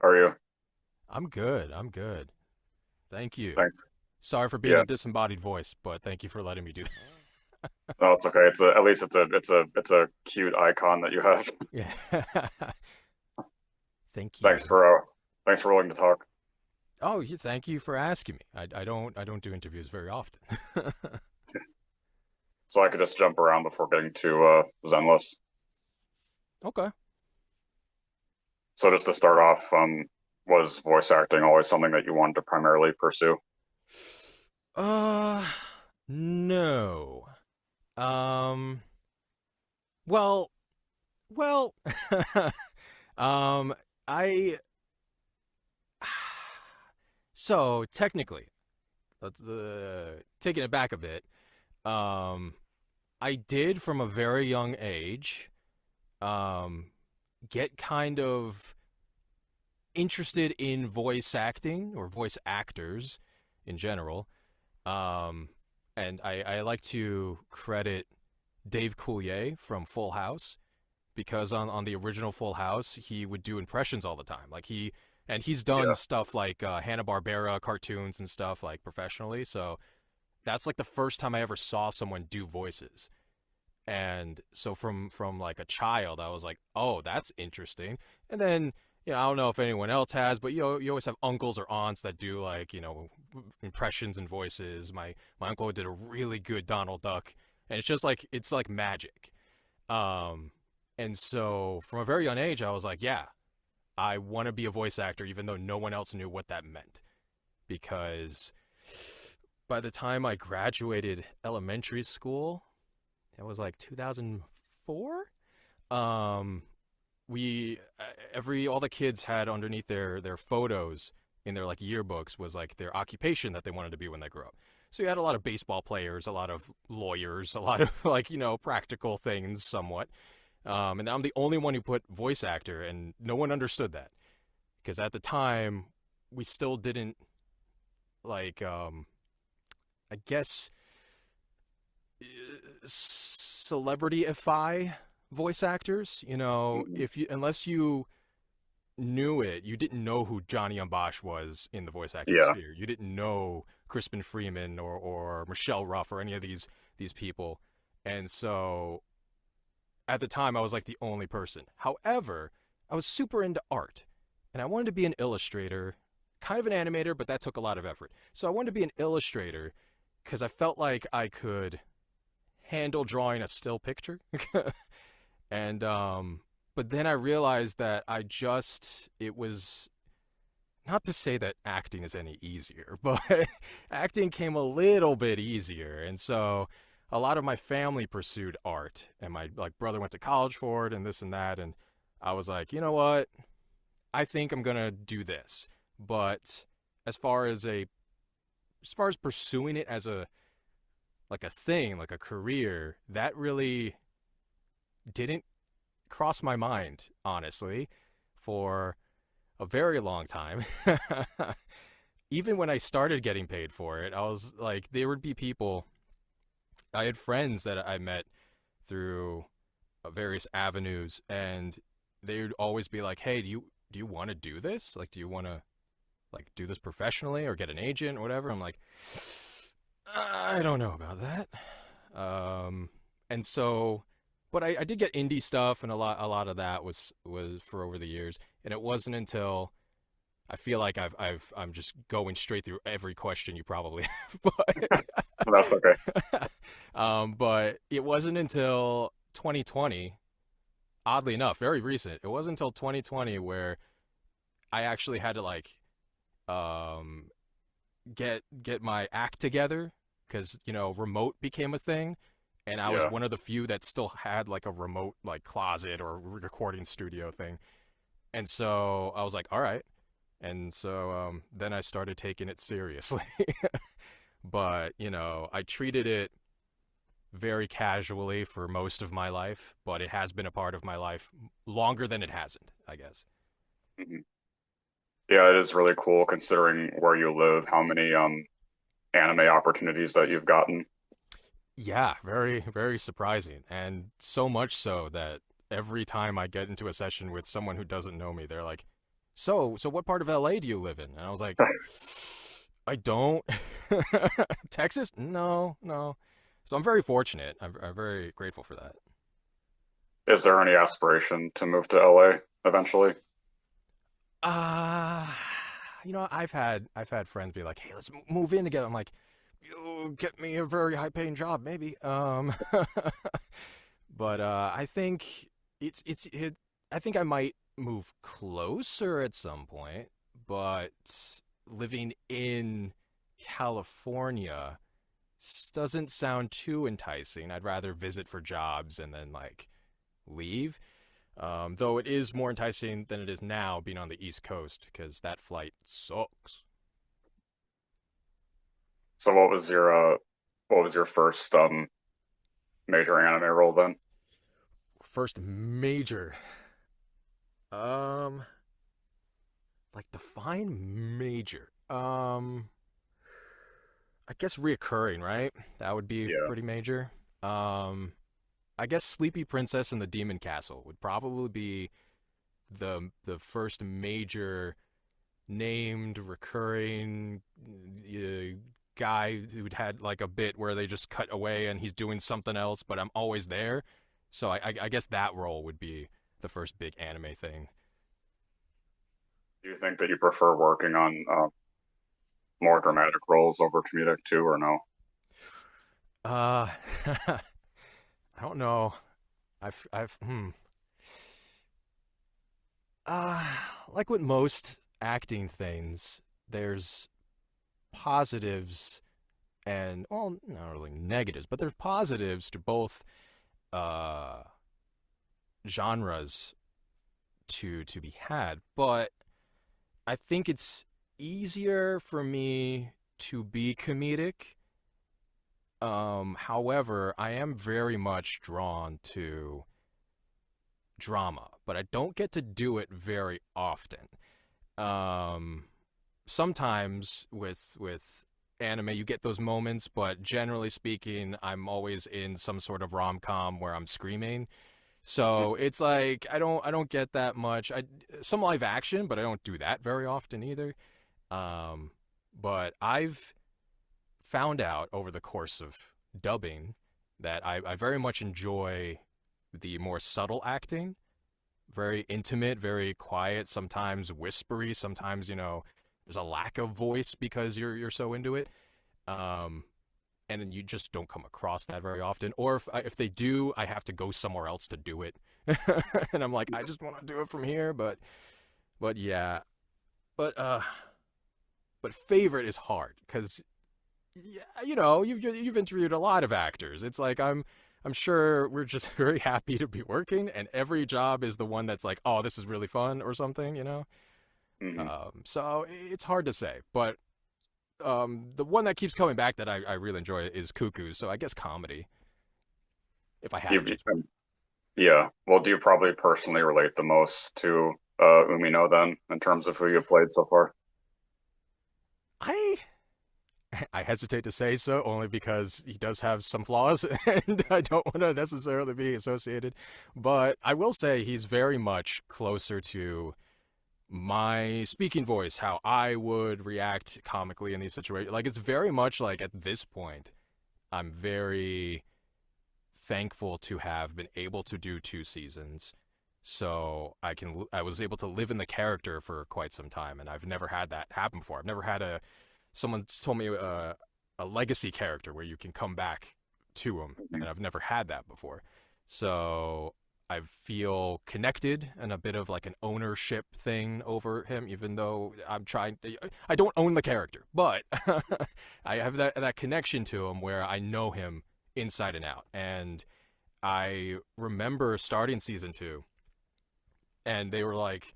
How are you? I'm good. I'm good. Thank you. Thanks. Sorry for being Yeah. a disembodied voice, but thank you for letting me do No, it's okay. At least it's a cute icon that you have. that. Yeah. Thank Thanks you. for uh thanks for willing to talk. Oh, thank you for asking me. I don't do interviews very often. So I could just jump around before getting to Zenless. Okay. So just to start off, was voice acting always something that you wanted to primarily pursue? Uh no. Um well, well um I so technically, let's taking it back a bit. Um I did from a very young age um get kind of interested in voice acting or voice actors in general. Um, and I like to credit Dave Coulier from Full House because on the original Full House, he would do impressions all the time. And he's done Yeah. stuff like Hanna-Barbera cartoons and stuff like professionally. So that's like the first time I ever saw someone do voices. And so from like a child, I was like, oh, that's interesting. And then I don't know if anyone else has, but you always have uncles or aunts that do like impressions and voices. My uncle did a really good Donald Duck, and it's like magic. Um, and so from a very young age, I was like, yeah, I want to be a voice actor, even though no one else knew what that meant, because by the time I graduated elementary school, it was like 2004. Um, we every all the kids had underneath their photos in their like yearbooks was like their occupation that they wanted to be when they grew up. So you had a lot of baseball players, a lot of lawyers, a lot of like practical things somewhat. And I'm the only one who put voice actor, and no one understood that because at the time we still didn't like I guess celebrityify voice actors. Mhm. If you unless you knew it, you didn't know who Johnny Bosch was in the voice acting Yeah. sphere. You didn't know Crispin Freeman or Michelle Ruff or any of these people. And so at the time I was like the only person. However, I was super into art and I wanted to be an illustrator, kind of an animator, but that took a lot of effort. So I wanted to be an illustrator because I felt like I could handle drawing a still picture. And but then I realized that it was not to say that acting is any easier, but acting came a little bit easier. And so a lot of my family pursued art, and my like brother went to college for it and this and that, and I was like, "You know what? I think I'm going to do this." But as far as pursuing it as a like a thing, like a career, that really didn't cross my mind, honestly, for a very long time. Even when I started getting paid for it, I was like, there would be people, I had friends that I met through various avenues, and they would always be like, "Hey, do you want to do this? Like, do you want to like do this professionally or get an agent or whatever?" I'm like, I don't know about that. Um, and so, but I did get indie stuff, and a lot of that was for over the years, and it wasn't until I feel like I'm just going straight through every question you probably have, That's okay. but it wasn't until 2020, oddly enough, very recent. It wasn't until 2020 where I actually had to like um get my act together because remote became a thing, and I was Yeah. one of the few that still had like a remote like closet or recording studio thing. And so I was like, all right. And so then I started taking it seriously. But I treated it very casually for most of my life, but it has been a part of my life longer than it hasn't, I guess. Mhm. Yeah, it is really cool considering where you live, how many anime opportunities that you've gotten. Yeah, very, very surprising. And so much so that every time I get into a session with someone who doesn't know me, they're like, so what part of LA do you live in? And I was like, I don't. Texas? No, no. So I'm very fortunate. I'm very grateful for that. Is there any aspiration to move to LA eventually? Uh, I've had friends be like, "Hey, let's move in together." I'm like, "You get me a very high-paying job, maybe." But I think I think I might move closer at some point, but living in California doesn't sound too enticing. I'd rather visit for jobs and then like leave. Though it is more enticing than it is now being on the East Coast because that flight sucks. So what was your first major anime role then? First major, um, like define major. I guess reoccurring, right? That would be Yeah. pretty major. Um, I guess Sleepy Princess and the Demon Castle would probably be the first major named recurring guy who'd had like a bit where they just cut away and he's doing something else, but I'm always there. So I guess that role would be the first big anime thing. Do you think that you prefer working on more dramatic roles over comedic too, or no? Uh, I don't know. I've uh like with most acting things, there's positives and well, not really negatives, but there's positives to both uh genres to be had. But I think it's easier for me to be comedic. However, I am very much drawn to drama, but I don't get to do it very often. Um, Sometimes with anime you get those moments, but generally speaking, I'm always in some sort of rom-com where I'm screaming. So it's like I don't get that much. I some live action, but I don't do that very often either. Um, but I've found out over the course of dubbing that I very much enjoy the more subtle acting, very intimate, very quiet, sometimes whispery, sometimes there's a lack of voice because you're so into it. Um, and you just don't come across that very often. Or if they do, I have to go somewhere else to do it, and I'm like, I just want to do it from here. But yeah, but favorite is hard because yeah, you've interviewed a lot of actors. It's like I'm sure we're just very happy to be working, and every job is the one that's like, oh, this is really fun or something. Hmm. So it's hard to say, but the one that keeps coming back that I really enjoy is Cuckoo. So I guess comedy, if I had to You, choose. yeah. Well, do you probably personally relate the most to Umino then, in terms of who you played so far? I I hesitate to say so only because he does have some flaws, and I don't want to necessarily be associated. But I will say he's very much closer to my speaking voice, how I would react comically in these situations. Like it's very much like at this point, I'm very thankful to have been able to do 2 seasons. So I was able to live in the character for quite some time, and I've never had that happen before. I've never had someone told me a legacy character where you can come back to him, Mhm. and I've never had that before. So I feel connected and a bit of like an ownership thing over him, even though I don't own the character, but I have that connection to him where I know him inside and out. And I remember starting season 2, and they were like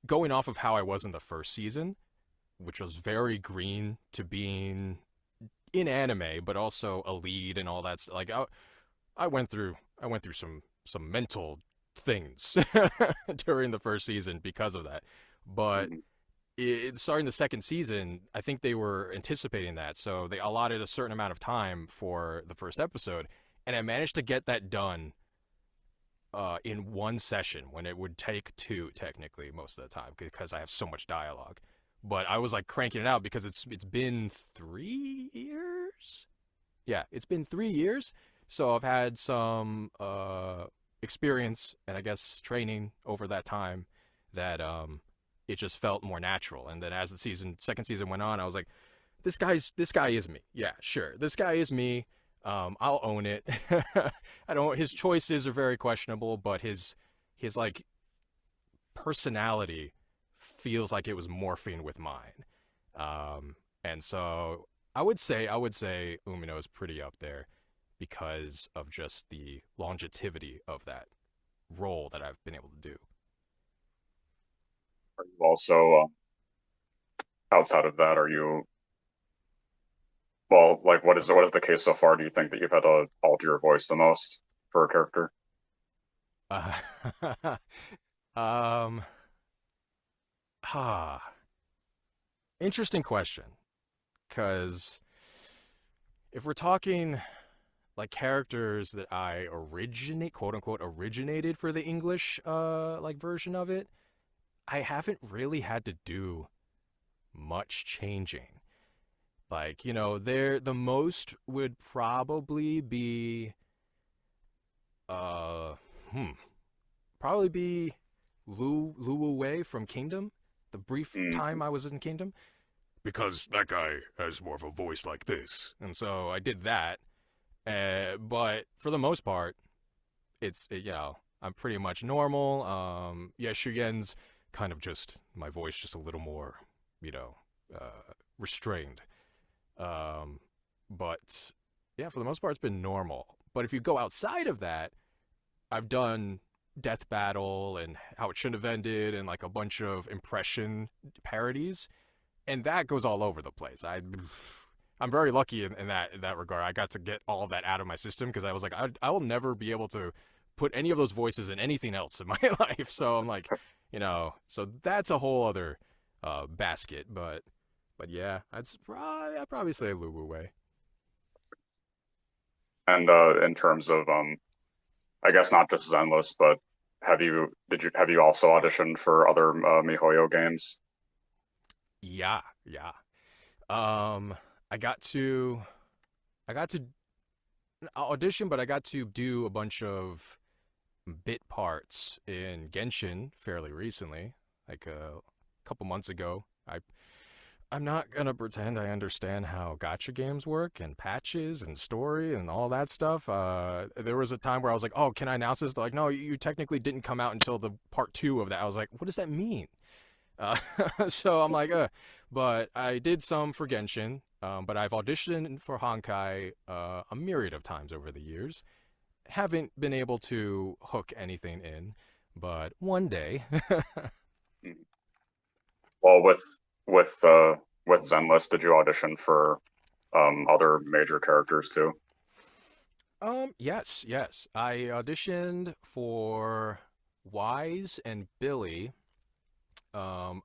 going off of how I was in the first season, which was very green to being in anime, but also a lead and all that. Like I went through some mental things during the first season because of that. But Mhm. starting the second season, I think they were anticipating that, so they allotted a certain amount of time for the first episode, and I managed to get that done in one session when it would take two technically most of the time because I have so much dialogue. But I was like cranking it out because it's been 3 years. Yeah, it's been 3 years. So I've had some experience and I guess training over that time that it just felt more natural. And then as the second season went on, I was like, this guy is me. Yeah, sure, this guy is me. I'll own it. I don't. His choices are very questionable, but his like personality feels like it was morphing with mine. And so I would say Umino is pretty up there because of just the longevity of that role that I've been able to do. Are you also outside of that? Are you well? Like, what is the case so far? Do you think that you've had to alter your voice the most for a character? Uh, um, ah, interesting question. Because if we're talking like characters that I originate, quote unquote, originated for the English like version of it, I haven't really had to do much changing. Like, there the most would probably be uh hmm, probably be Louie from Kingdom, the brief Mm. time I was in Kingdom. Because that guy has more of a voice like this. And so I did that. But for the most part, I'm pretty much normal. Ye Shiyuan's kind of just my voice just a little more, you know, restrained. Um, but yeah, for the most part, it's been normal. But if you go outside of that, I've done Death Battle and How It Shouldn't Have Ended and like a bunch of impression parodies, and that goes all over the place. I'm very lucky in that regard. I got to get all of that out of my system because I was like, I will never be able to put any of those voices in anything else in my life. So I'm like, so that's a whole other basket. But yeah, I'd probably say Luwu Way. And in terms of I guess not just Zenless, but have you also auditioned for other Mihoyo games? Yeah, yeah. Um, I got to I got to audition, but I got to do a bunch of bit parts in Genshin fairly recently, like a couple months ago. I'm not gonna pretend I understand how gotcha games work and patches and story and all that stuff. There was a time where I was like, "Oh, can I announce this?" They're like, "No, you technically didn't come out until the part two of that." I was like, "What does that mean?" Uh, so I'm like, but I did some for Genshin. But I've auditioned for Honkai a myriad of times over the years. Haven't been able to hook anything in, but one day. Mm. Well, with Zenless, did you audition for other major characters too? Yes, yes. I auditioned for Wise and Billy. Um,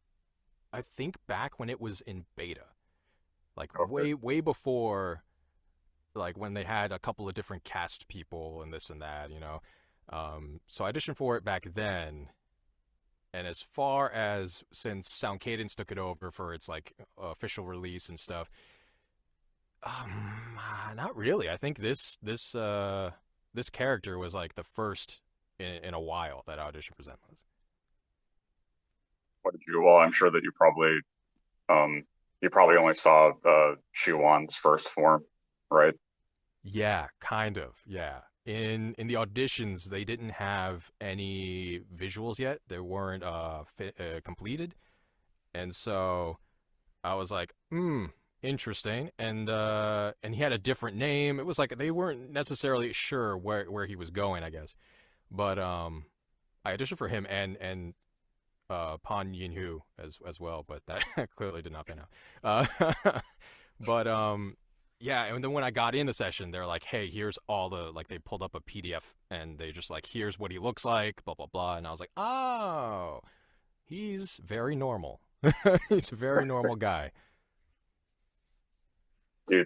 I think back when it was in beta, like Okay. way before, like when they had a couple of different cast people and this and that. So I auditioned for it back then. And as far as since Sound Cadence took it over for its like official release and stuff, not really. I think this character was like the first in a while that I auditioned for Zenless. What did you? Well, I'm sure that um you probably only saw Shiyuan's first form, right? Yeah, kind of. Yeah. In the auditions, they didn't have any visuals yet. They weren't completed, and so I was like, interesting. And he had a different name. It was like they weren't necessarily sure where he was going, I guess. But I auditioned for him and Pan Yinhu as well, but that clearly did not pan out. But yeah, and then when I got in the session, they're like, "Hey, here's all the like." They pulled up a PDF and they just like, "Here's what he looks like," blah blah blah. And I was like, "Oh, he's very normal. He's a very normal guy." Do you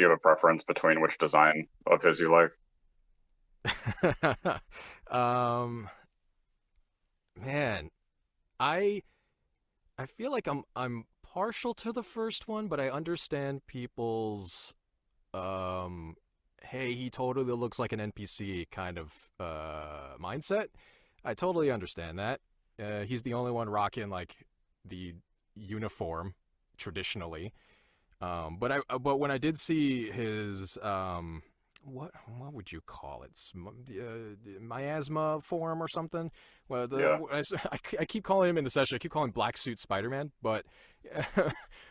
have a preference between which design of his you like? um, man, I I feel like I'm partial to the first one, but I understand people's um hey, he totally looks like an NPC kind of mindset. I totally understand that. He's the only one rocking like the uniform traditionally. But when I did see his what would you call it? Miasma form or something. Well, Yeah. I keep calling him in the session. I keep calling him Black Suit Spider-Man. But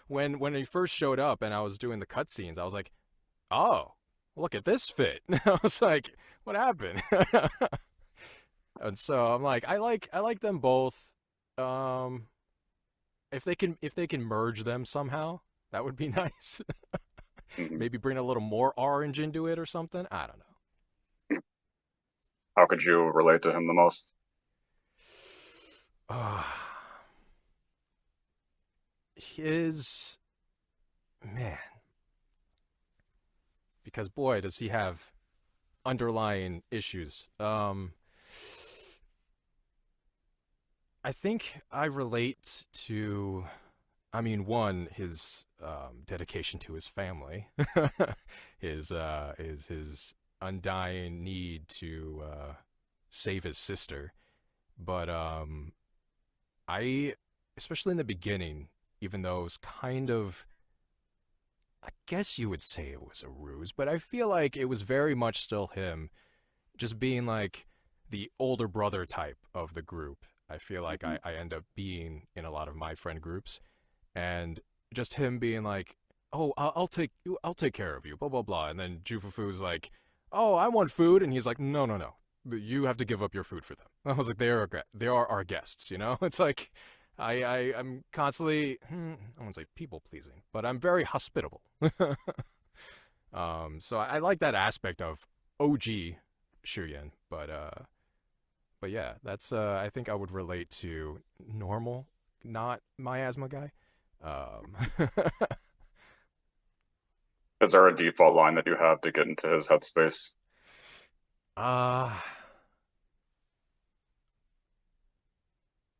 when he first showed up and I was doing the cutscenes, I was like, oh, look at this fit. I was like, what happened? And so I'm like, I like them both. Um, if they can merge them somehow, that would be nice. Hmm. Maybe bring a little more orange into it or something. I don't How could you relate to him the most? know. His man, because boy, does he have underlying issues. I think I relate to. I mean, one, his dedication to his family, his undying need to save his sister. But I, especially in the beginning, even though it was kind of, I guess you would say it was a ruse, but I feel like it was very much still him, just being like the older brother type of the group. I feel like Hmm. I end up being in a lot of my friend groups, and just him being like, "Oh, I'll take care of you," blah blah blah, and then Jufufu's like, "Oh, I want food," and he's like, "No, no, no, you have to give up your food for them." I was like, they are our guests, you know. It's like I'm constantly I won't say people pleasing, but I'm very hospitable. So I like that aspect of OG Shiryen, but yeah, that's I think I would relate to normal, not miasma guy. Um, Is there a default line that you have to get into his headspace? uh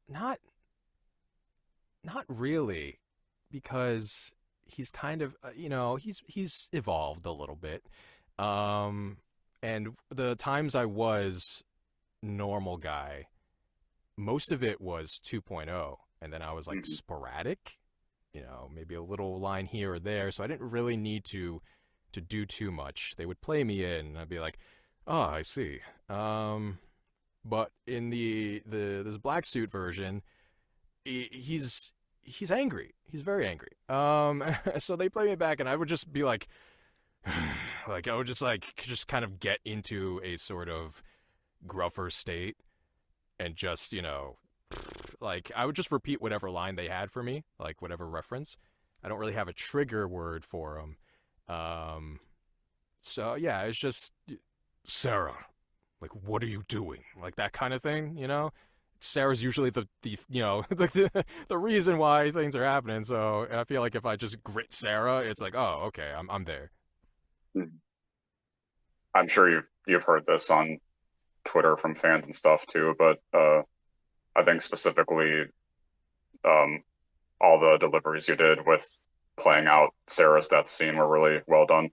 not not really, because he's kind of he's evolved a little bit. Um, and the times I was normal guy, most of it was 2.0, and then I was like Hmm. sporadic, maybe a little line here or there, so I didn't really need to do too much. They would play me in and I'd be like, "Oh, I see." But in the this black suit version, he's angry. He's very angry. So they play me back and I would just be like like I would just kind of get into a sort of gruffer state and just, like I would just repeat whatever line they had for me, like whatever reference. I don't really have a trigger word for them. Um, so yeah, it's just Sarah, like what are you doing? Like that kind of thing, you know? Sarah's usually the the reason why things are happening. So I feel like if I just grit Sarah, it's like, oh, okay, I'm there. I'm sure you've heard this on Twitter from fans and stuff too, but I think specifically um, all the deliveries you did with playing out Sarah's death scene were really well done.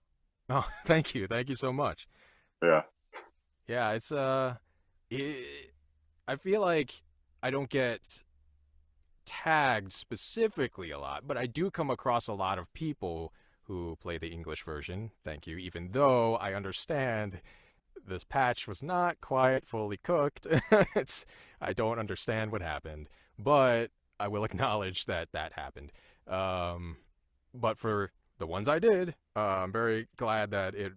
Oh, thank you so much. Yeah. Yeah, it, I feel like I don't get tagged specifically a lot, but I do come across a lot of people who play the English version. Thank you, even though I understand this patch was not quite fully cooked. it's I don't understand what happened, but I will acknowledge that that happened. Um, but for the ones I did, I'm very glad that it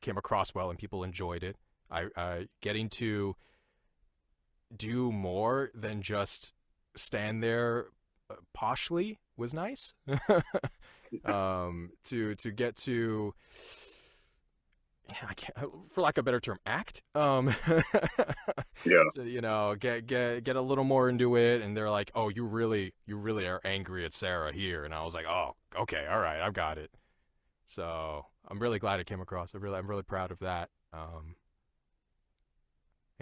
came across well and people enjoyed it. I getting to do more than just stand there poshly was nice. To get to, yeah, I can't, for lack of a better term, act. Yeah. To get a little more into it, and they're like, "Oh, you really are angry at Sarah here," and I was like, "Oh, okay, all right, I've got it." So I'm really glad it came across. I'm really proud of that.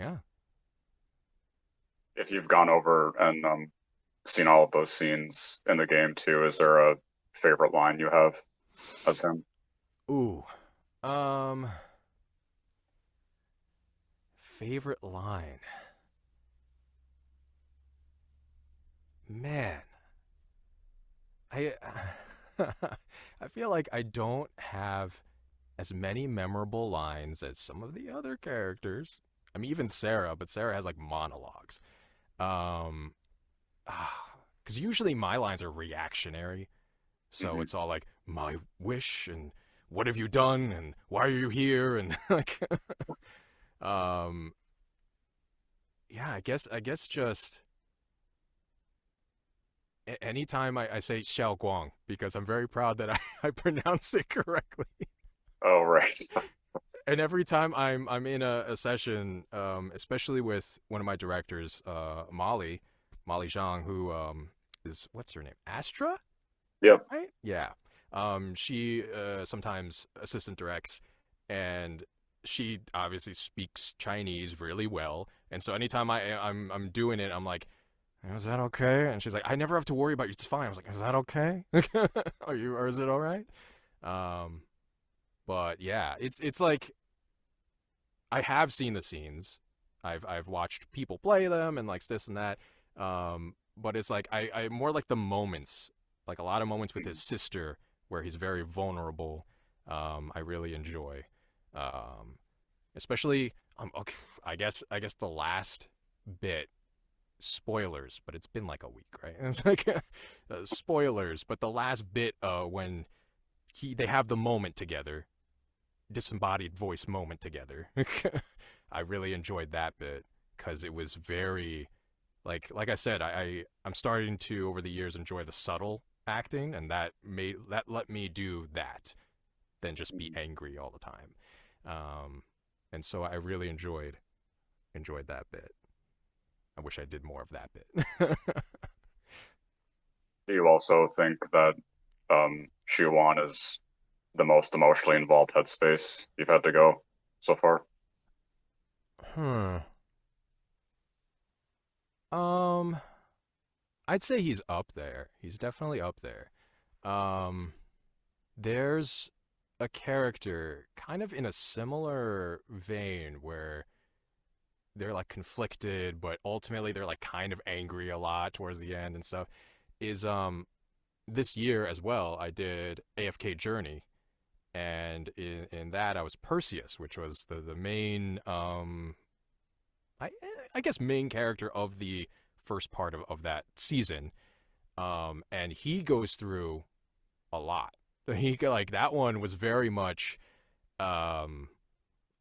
Yeah. If you've gone over and seen all of those scenes in the game too, is there a favorite line you have as him? Ooh. Um. Favorite line. Man, I I feel like I don't have as many memorable lines as some of the other characters. I mean, even Sarah, but Sarah has like monologues. Um, because usually my lines are reactionary, so Hmm. it's all like my wish and what have you done and why are you here and like, um, yeah, I guess just anytime I say Xiao Guang because I'm very proud that I pronounce it correctly. Oh, right. And every time I'm in a session, especially with one of my directors, Molly Zhang, who is what's her name, Astra, Yep. right? Yeah. She sometimes assistant directs, and she obviously speaks Chinese really well. And so anytime I'm doing it, I'm like, is that okay? And she's like, I never have to worry about you. It's fine. I was like, is that okay? Are you, or is it all right? Um, but yeah, it's like I have seen the scenes. I've watched people play them and like this and that. But it's like I more like the moments, like a lot of moments with his sister where he's very vulnerable. I really enjoy, um, especially okay, I guess the last bit spoilers, but it's been like a week, right? It's like spoilers, but the last bit when they have the moment together, disembodied voice moment together. I really enjoyed that bit because it was very like I said, I'm starting to over the years enjoy the subtle acting, and that let me do that than just be angry all the time. Um, and so I really enjoyed that bit. I wish I did more of that bit. Do you also think that Shiyuan is the most emotionally involved headspace you've had to go so far? Hmm. Um, I'd say he's up there. He's definitely up there. Um, there's a character kind of in a similar vein where they're like conflicted, but ultimately they're like kind of angry a lot towards the end and stuff. Is this year as well, I did AFK Journey, and in that I was Perseus, which was the main I I guess main character of the first part of that season. And he goes through a lot. He like that one was very much um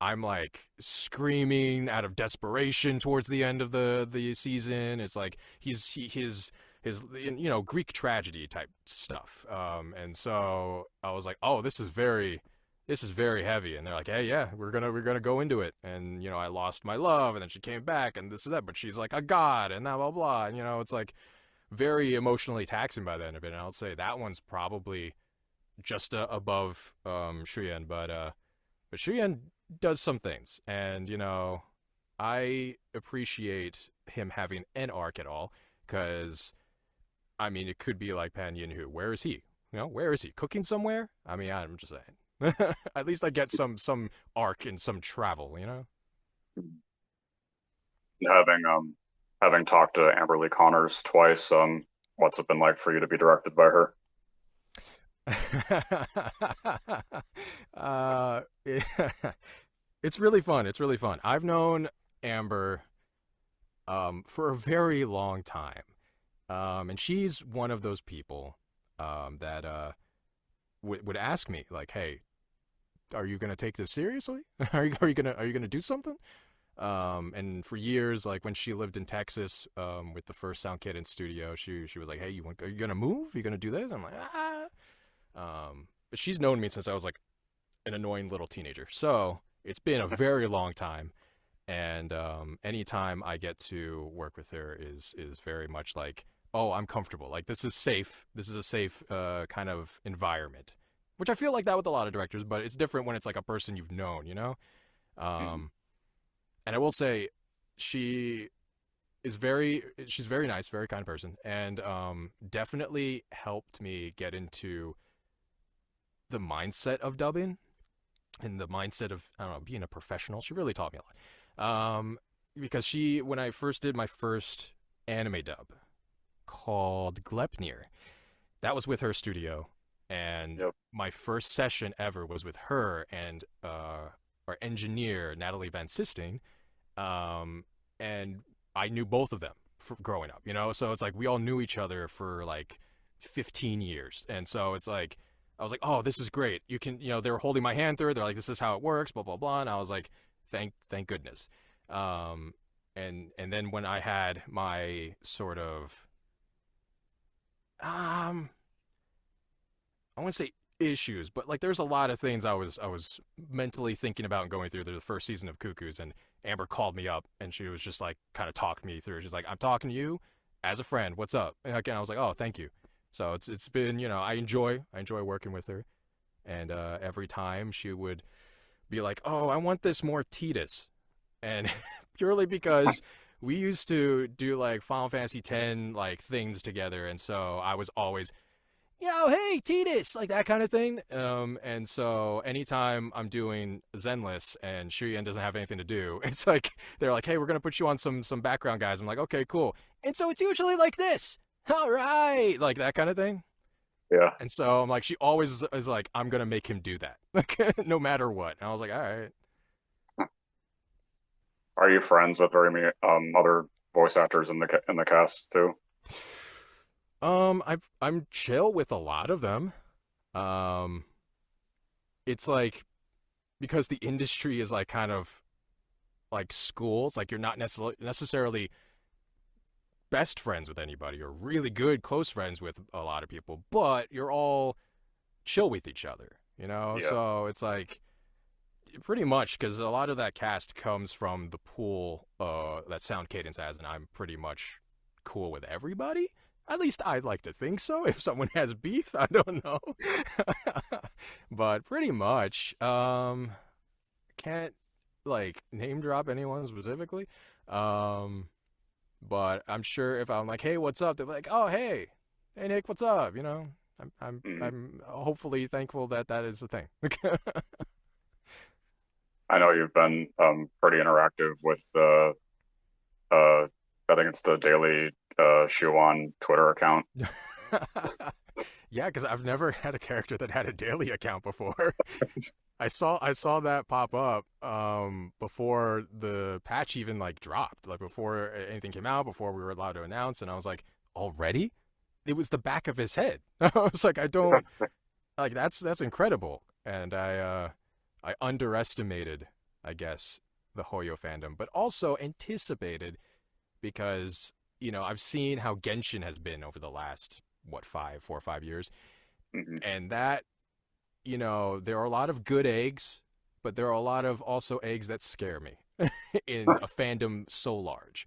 I'm like screaming out of desperation towards the end of the season. It's like his Greek tragedy type stuff. And so I was like, oh, this is very heavy. And they're like, hey, yeah, we're gonna go into it. And I lost my love, and then she came back, and this is that. But she's like a god, and blah blah blah. And it's like very emotionally taxing by the end of it. And I'll say that one's probably just above Shuyan, but Shuyan does some things, and I appreciate him having an arc at all, because I mean, it could be like Pan Yin, where is he? Where is he? Cooking somewhere? I mean, I'm just saying. At least I get some arc and some travel. Having talked to Amberly Connors twice, what's it been like for you to be directed by her? It, it's really fun. It's really fun. I've known Amber for a very long time. And she's one of those people that would ask me like, "Hey, are you gonna take this seriously? Are you gonna do something?" And for years, like when she lived in Texas with the first Sound Kid in studio, she was like, "Hey, are you gonna move? Are you gonna do this?" I'm like, "Ah." But she's known me since I was like an annoying little teenager, so it's been a very long time. And anytime I get to work with her is very much like, oh, I'm comfortable. Like this is safe. This is a safe kind of environment, which I feel like that with a lot of directors, but it's different when it's like a person you've known. Mhm. And I will say, she she's very nice, very kind person, and definitely helped me get into the mindset of dubbing and the mindset of, I don't know, being a professional. She really taught me a lot. Because when I first did my first anime dub called Glepnir, that was with her studio, and Yep. my first session ever was with her and our engineer Natalie Van Sisting, and I knew both of them for growing up, you know. So it's like we all knew each other for like 15 years, and so it's like I was like, oh, this is great. You can, you know, they were holding my hand through it. They're like, this is how it works, blah blah blah, and I was like, thank goodness. Um, and then when I had my sort of I want to say issues, but like there's a lot of things I was mentally thinking about and going through the first season of Cuckoos, and Amber called me up and she was just like kind of talking me through. She's like, "I'm talking to you as a friend. What's up?" And again, I was like, "Oh, thank you." So it's been, you know, I enjoy working with her, and every time she would be like, "Oh, I want this more Titus," and purely because we used to do like Final Fantasy X like things together, and so I was always, yo, hey, Titus, like that kind of thing. And so anytime I'm doing Zenless and Shiyuan doesn't have anything to do, it's like they're like, hey, we're gonna put you on some background guys. I'm like, okay, cool. And so it's usually like this. All right, like that kind of thing. Yeah. And so I'm like, she always is like, I'm gonna make him do that, like no matter what. And I was like, all right. Are you friends with very many other voice actors in the cast too? I'm chill with a lot of them. Um, it's like because the industry is like kind of like schools, like you're not necessarily best friends with anybody or really good close friends with a lot of people, but you're all chill with each other, you know? Yeah. So it's like pretty much because a lot of that cast comes from the pool that Sound Cadence has, and I'm pretty much cool with everybody. At least I'd like to think so. If someone has beef, I don't know. But pretty much, can't like name drop anyone specifically. Um, but I'm sure if I'm like, hey, what's up? They're like, oh, hey, Nick, what's up? You know, Mhm. I'm hopefully thankful that that is the thing. I know you've been pretty interactive with the I think it's the Daily Shiyuan Twitter account. Yeah, because I've never had a character that had a daily account before. I saw that pop up before the patch even like dropped, like before anything came out, before we were allowed to announce, and I was like, already? It was the back of his head. I was like, I don't like that's incredible. And I underestimated, I guess, the Hoyo fandom, but also anticipated because, you know, I've seen how Genshin has been over the last what 4 or 5 years, Mhm. and that, you know, there are a lot of good eggs, but there are a lot of also eggs that scare me in a fandom so large.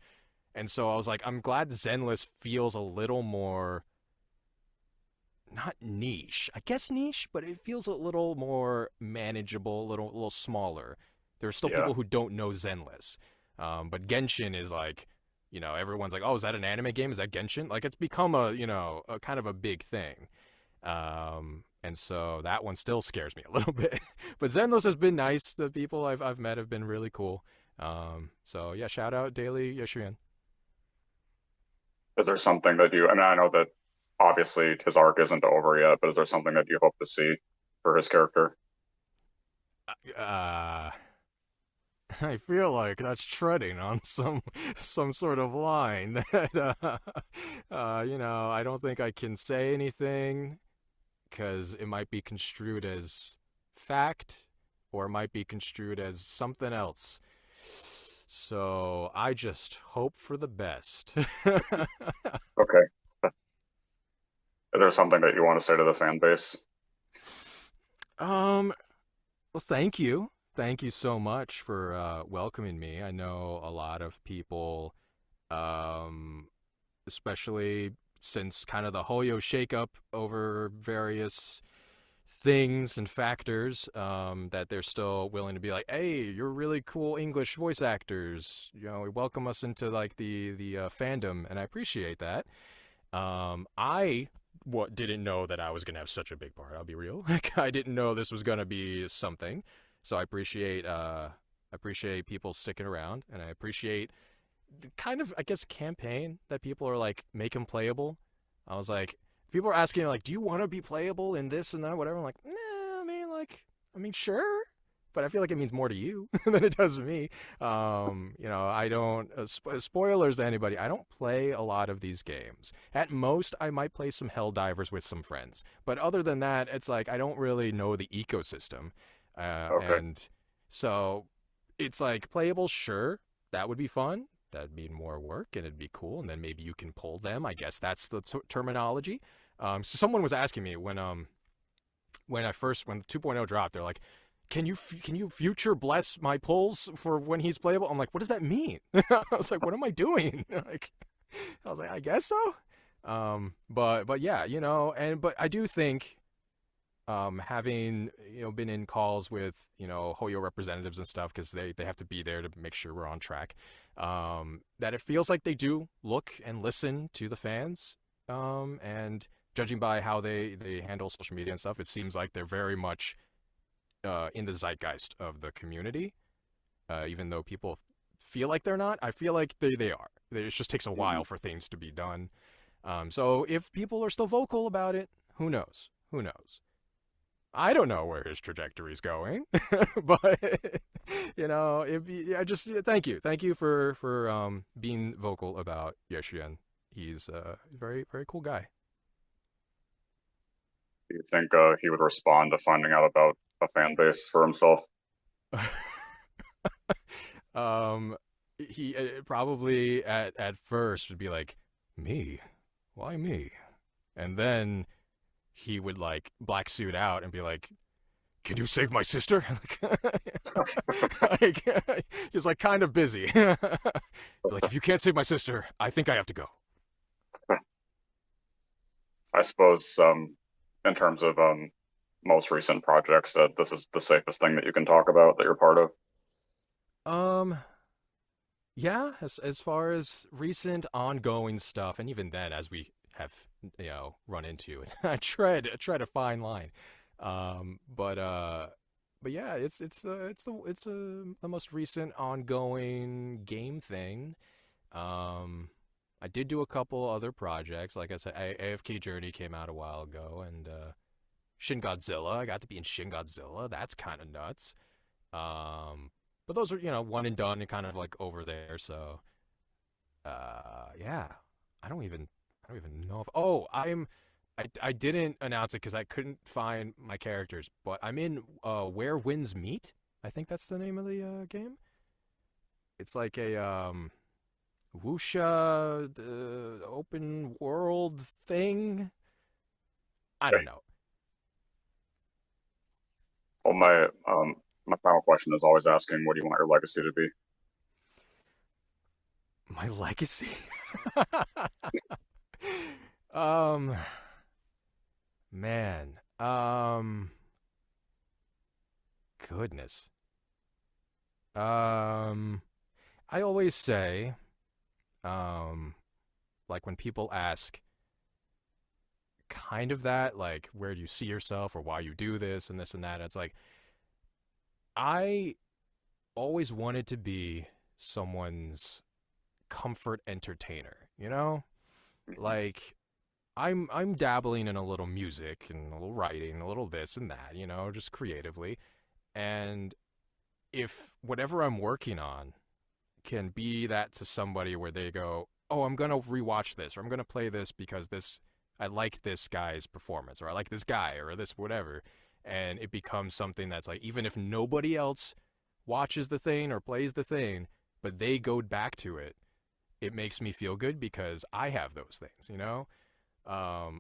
And so I was like, I'm glad Zenless feels a little more, not niche, I guess niche, but it feels a little more manageable, a little smaller. There's still Yeah. people who don't know Zenless, but Genshin is like, you know, everyone's like, oh, is that an anime game? Is that Genshin? Like, it's become a, you know, a kind of a big thing. And so that one still scares me a little bit. But Zenless has been nice. The people I've met have been really cool. So yeah, shout out Daily Ye Shiyuan. Is there something that you? I mean, I know that obviously his arc isn't over yet, but is there something that you hope to see for his character? Uh, I feel like that's treading on some sort of line that you know, I don't think I can say anything because it might be construed as fact or it might be construed as something else. So I just hope for the best. Okay. Is there something that you want to say to the fan base? um, well, thank you. Thank you so much for welcoming me. I know a lot of people, um, especially since kind of the Hoyo shakeup over various things and factors that they're still willing to be like, hey, you're really cool English voice actors. You know, welcome us into like the fandom, and I appreciate that. I didn't know that I was gonna have such a big part. I'll be real. Like I didn't know this was gonna be something. So I appreciate people sticking around, and I appreciate the kind of I guess campaign that people are like make him playable. I was like, people are asking like, do you want to be playable in this and that, whatever. I'm like, nah. I mean, sure. But I feel like it means more to you than it does to me. I don't spoilers to anybody. I don't play a lot of these games. At most, I might play some Helldivers with some friends. But other than that, it's like I don't really know the ecosystem, Okay. and so it's like playable. Sure, that would be fun. That'd be more work and it'd be cool. And then maybe you can pull them. I guess that's the terminology. So someone was asking me when the 2.0 dropped, they're like, can you future bless my pulls for when he's playable? I'm like, what does that mean? I was like, what am I doing? Like, I was like, I guess so. But yeah, but I do think having been in calls with Hoyo representatives and stuff because they have to be there to make sure we're on track. That it feels like they do look and listen to the fans. And judging by how they handle social media and stuff, it seems like they're very much in the zeitgeist of the community. Even though people feel like they're not, I feel like they are. It just takes a Hmm. while for things to be done. So if people are still vocal about it, who knows? Who knows? I don't know where his trajectory is going, but I just thank you for being vocal about Ye Shiyuan. He's a very very cool guy. Do you think he would respond to finding out about a fan base for himself? um, he probably at first would be like, me, why me? And then he would like black suit out and be like, can you save my sister? like, he's like kind of busy. Like, if you can't save my sister, I think I have to go. I suppose in terms of most recent projects, that this is the safest thing that you can talk about that you're part of. Um, yeah, as far as recent ongoing stuff, and even then, as we have run into it, I tread a fine line. But yeah, it's the most recent ongoing game thing. Um, I did do a couple other projects. Like I said, AFK Journey came out a while ago, and Shin Godzilla. I got to be in Shin Godzilla. That's kind of nuts. Um, but those are one and done and kind of like over there. So yeah, I don't even know if. Oh, I didn't announce it because I couldn't find my characters, but I'm in Where Winds Meet. I think that's the name of the game. It's like a wuxia open world thing. I Okay. don't know. Well, Yeah, my final question is always asking, what do you want your legacy to be? my legacy. um, man. Goodness. Um, I always say, um, like when people ask kind of that, like, where do you see yourself or why you do this and this and that, it's like, I always wanted to be someone's comfort entertainer, you know? Mhm. Like, I'm dabbling in a little music and a little writing, a little this and that, just creatively. And if whatever I'm working on can be that to somebody where they go, "Oh, I'm gonna rewatch this, or I'm gonna play this because I like this guy's performance, or I like this guy, or this whatever," and it becomes something that's like, even if nobody else watches the thing or plays the thing, but they go back to it, it makes me feel good because I have those things.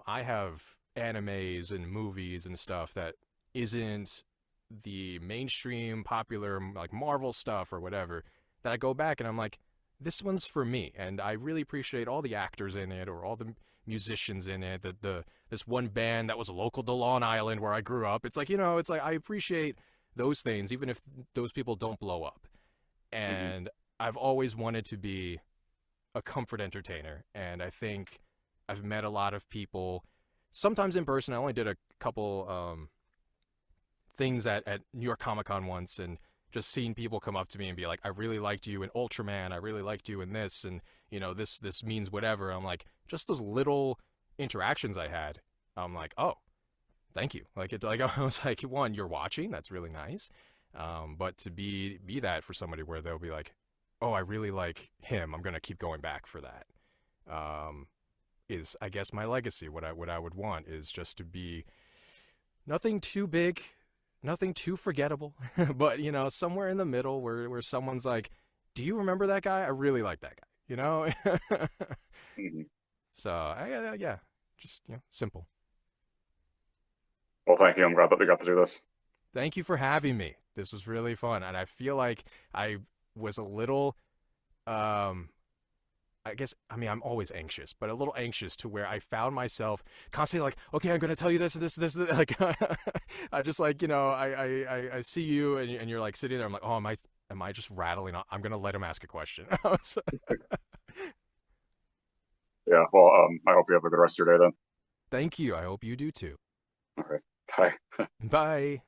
I have animes and movies and stuff that isn't the mainstream popular like Marvel stuff or whatever that I go back and I'm like, this one's for me, and I really appreciate all the actors in it or all the musicians in it. The this one band that was local to Long Island where I grew up. It's like, it's like I appreciate those things even if those people don't blow up. Hmm. And I've always wanted to be a comfort entertainer, and I think I've met a lot of people. Sometimes in person. I only did a couple things at New York Comic Con once, and just seeing people come up to me and be like, "I really liked you in Ultraman. I really liked you in this, and this means whatever." I'm like, just those little interactions I had. I'm like, oh, thank you. Like it's like I was like, one, you're watching. That's really nice. But to be that for somebody where they'll be like, oh, I really like him. I'm gonna keep going back for that. Um, is I guess my legacy. What I would want is just to be nothing too big, nothing too forgettable, but somewhere in the middle where someone's like, "Do you remember that guy? I really like that guy." Hmm. So yeah, just simple. Well, thank you. I'm glad that we got to do this. Thank you for having me. This was really fun, and I feel like I was a little um I guess I mean I'm always anxious, but a little anxious to where I found myself constantly like, okay, I'm gonna tell you this. Like, I just like I see you and you're like sitting there. I'm like, oh, am I just rattling on? I'm gonna let him ask a question. Yeah. Well, I hope you have a good rest of your day then. Thank you. I hope you do too. All right. Bye. Bye.